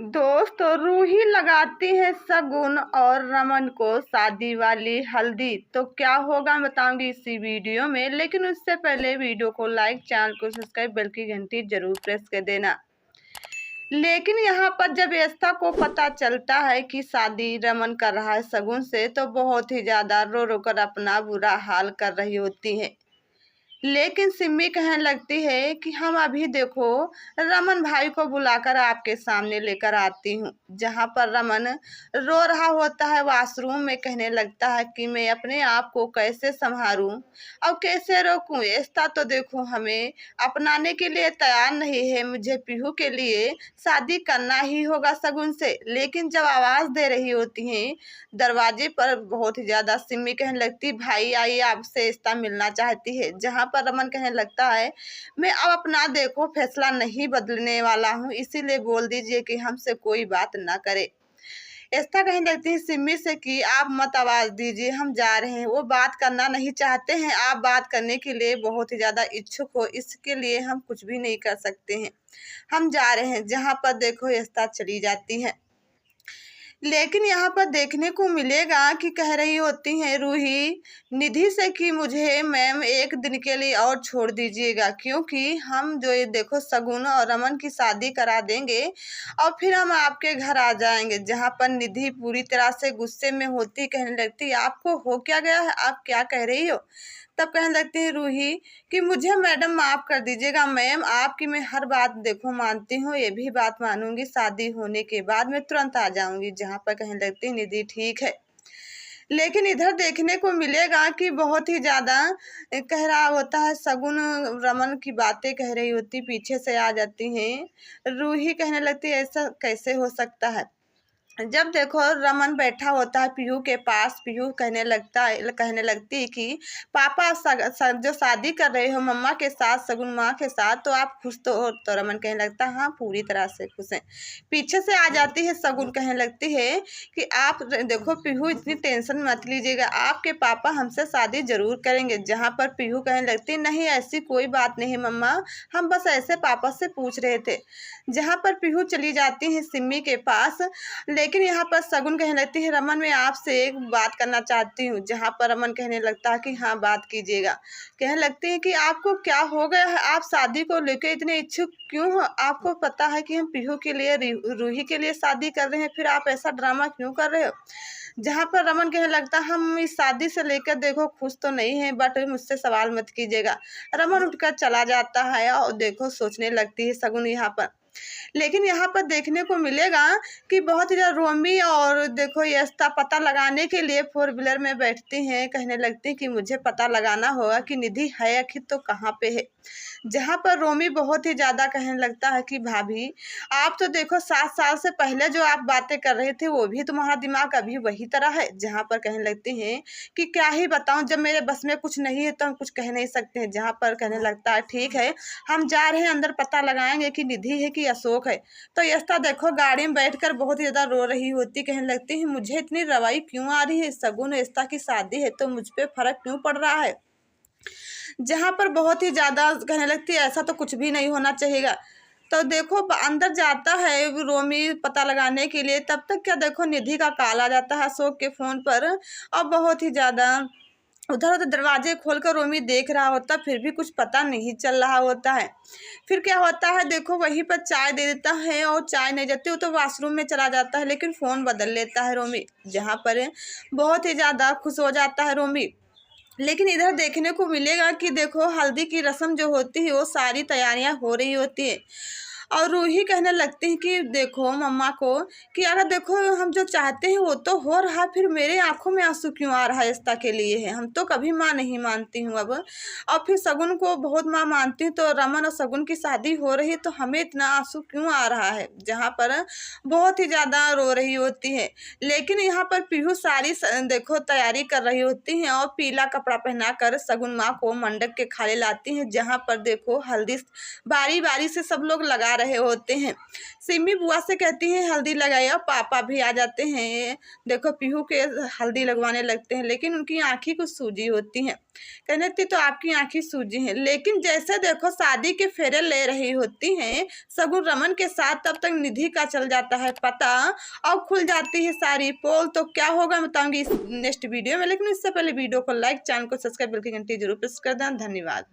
दोस्त रूही लगाती है शगुन और रमन को शादी वाली हल्दी। तो क्या होगा मैं बताऊंगी इसी वीडियो में, लेकिन उससे पहले वीडियो को लाइक, चैनल को सब्सक्राइब, बेल की घंटी जरूर प्रेस कर देना। लेकिन यहाँ पर जब ऐसा को पता चलता है कि शादी रमन कर रहा है शगुन से, तो बहुत ही ज्यादा रो रो कर अपना बुरा हाल कर रही होती है। लेकिन सिम्मी कहने लगती है कि हम अभी देखो रमन भाई को बुलाकर आपके सामने लेकर आती हूँ। जहाँ पर रमन रो रहा होता है वॉशरूम में, कहने लगता है कि मैं अपने आप को कैसे संभालूं और कैसे रोकूं। ऐसा तो देखो हमें अपनाने के लिए तैयार नहीं है, मुझे पीहू के लिए शादी करना ही होगा शगुन से। लेकिन जब आवाज़ दे रही होती हैं दरवाजे पर, बहुत ही ज़्यादा सिम्मी कहने लगती भाई आइए आपसे रिश्ता मिलना चाहती है। जहाँ पर रमन कहने लगता है मैं अब अपना देखो फैसला नहीं बदलने वाला हूँ, इसीलिए बोल दीजिए कि हमसे कोई बात ना करे। ऐसा कहने लगती है सिम्मी से कि आप मत आवाज़ दीजिए, हम जा रहे हैं। वो बात करना नहीं चाहते हैं, आप बात करने के लिए बहुत ही ज़्यादा इच्छुक हो, इसके लिए हम कुछ भी नहीं कर सकते हैं, हम जा रहे हैं। जहाँ पर देखो ऐसा चली जाती है। लेकिन यहाँ पर देखने को मिलेगा कि कह रही होती हैं रूही निधि से कि मुझे मैम एक दिन के लिए और छोड़ दीजिएगा, क्योंकि हम जो ये देखो शगुन और रमन की शादी करा देंगे और फिर हम आपके घर आ जाएंगे। जहाँ पर निधि पूरी तरह से गुस्से में होती, कहने लगती आपको हो क्या गया है, आप क्या कह रही हो। तब कहने लगती है रूही कि मुझे मैडम माफ़ कर दीजिएगा, मैम आपकी मैं हर बात देखो मानती हूँ, ये भी बात मानूंगी, शादी होने के बाद मैं तुरंत आ जाऊंगी। जहाँ पर कहने लगती है निधि ठीक है। लेकिन इधर देखने को मिलेगा कि बहुत ही ज़्यादा कह रहा होता है शगुन रमन की बातें कह रही होती, पीछे से आ जाती हैं। रूही कहने लगती है ऐसा कैसे हो सकता है। जब देखो रमन बैठा होता है पीहू के पास, पीहू कहने लगती कि पापा जो शादी कर रहे हो मम्मा के साथ, शगुन माँ के साथ, तो आप खुश तो हो। तो रमन कहने लगता है हाँ पूरी तरह से खुश हैं। पीछे से आ जाती है शगुन, कहने लगती है कि आप देखो पीहू इतनी टेंशन मत लीजिएगा, आपके पापा हमसे शादी जरूर करेंगे। जहाँ पर पीहू कहने लगती नहीं ऐसी कोई बात नहीं मम्मा, हम बस ऐसे पापा से पूछ रहे थे। जहाँ पर पीहू चली जाती है सिम्मी के पास। लेकिन यहाँ पर शगुन कहने लगती है रमन मैं आपसे एक बात करना चाहती हूँ। जहाँ पर रमन कहने लगता है कि हाँ बात कीजिएगा। कहने लगती है कि आपको क्या हो गया है, आप शादी को लेकर इतने इच्छुक क्यों हो। आपको पता है कि हम पीहू के लिए रूही के लिए शादी कर रहे हैं, फिर आप ऐसा ड्रामा क्यों कर रहे हो। जहाँ पर रमन कहने लगता हम इस शादी से लेकर देखो खुश तो नहीं है, बट मुझसे सवाल मत कीजिएगा। रमन उठकर चला जाता है और देखो सोचने लगती है शगुन यहाँ पर। लेकिन यहाँ पर देखने को मिलेगा कि बहुत ही ज़्यादा रोमी और देखो यस्ता पता लगाने के लिए फोर व्हीलर में बैठती हैं। कहने लगती हैं कि मुझे पता लगाना होगा कि निधि है आखिर तो कहाँ पे है। जहाँ पर रोमी बहुत ही ज़्यादा कहने लगता है कि भाभी आप तो देखो 7 साल से पहले जो आप बातें कर रहे थे वो भी तुम्हारा दिमाग अभी वही तरह है। जहाँ पर कहने लगती हैं कि क्या ही बताऊँ, जब मेरे बस में कुछ नहीं है तो हम कुछ कह नहीं सकते हैं। जहाँ पर कहने लगता है ठीक है हम जा रहे हैं अंदर, पता लगाएंगे कि निधि है कि अशोक है। तो यस्ता देखो गाड़ी में बैठकर बहुत ही ज़्यादा रो रही होती, कहने लगती है मुझे इतनी रवाई क्यों आ रही है, शगुन यस्ता की शादी है तो मुझ पर फर्क क्यों पड़ रहा है। जहाँ पर बहुत ही ज़्यादा कहने लगती है ऐसा तो कुछ भी नहीं होना चाहिएगा। तो देखो अंदर जाता है रोमी पता लगाने के लिए, तब तक क्या देखो निधि का कॉल आ जाता है अशोक के फ़ोन पर। और बहुत ही ज़्यादा उधर उधर दरवाजे खोलकर रोमी देख रहा होता, फिर भी कुछ पता नहीं चल रहा होता है। फिर क्या होता है देखो वहीं पर चाय दे देता है और चाय नहीं देती, वो तो वॉशरूम में चला जाता है, लेकिन फ़ोन बदल लेता है रोमी। जहाँ पर बहुत ही ज़्यादा खुश हो जाता है रोमी। लेकिन इधर देखने को मिलेगा कि देखो हल्दी की रस्म जो होती है वो सारी तैयारियां हो रही होती है। और रूही कहने लगती है कि देखो मम्मा को कि अगर देखो हम जो चाहते हैं वो तो हो रहा, फिर मेरे आंखों में आंसू क्यों आ रहा है, रिश्ता के लिए है, हम तो कभी माँ नहीं मानती हूँ अब। और फिर शगुन को बहुत माँ मानती हूँ, तो रमन और शगुन की शादी हो रही है तो हमें इतना आंसू क्यों आ रहा है। जहाँ पर बहुत ही ज़्यादा रो रही होती है। लेकिन यहाँ पर पीहू सारी देखो तैयारी कर रही होती हैं और पीला कपड़ा पहनाकर शगुन माँ को मंडप के खाले लाती हैं। जहाँ पर देखो हल्दी बारी बारी से सब लोग लगा रहे होते हैं। सिमी बुआ से कहती हैं हल्दी लगाई और पापा भी आ जाते हैं। देखो पीहू के हल्दी लगवाने लगते हैं, लेकिन उनकी आँखें कुछ सूजी होती हैं। कहने लगती तो आपकी आँखें सूजी हैं, लेकिन जैसे देखो शादी के फेरे ले रही होती हैं सगुन रमन के साथ, तब तक निधि का चल जाता है पता और खुल जाती है सारी पोल। तो क्या होगा बताऊंगी इस नेक्स्ट वीडियो में, लेकिन इससे पहले वीडियो को लाइक, चैनल को सब्सक्राइब, बेल की घंटी जरूर प्रेस कर दें। धन्यवाद।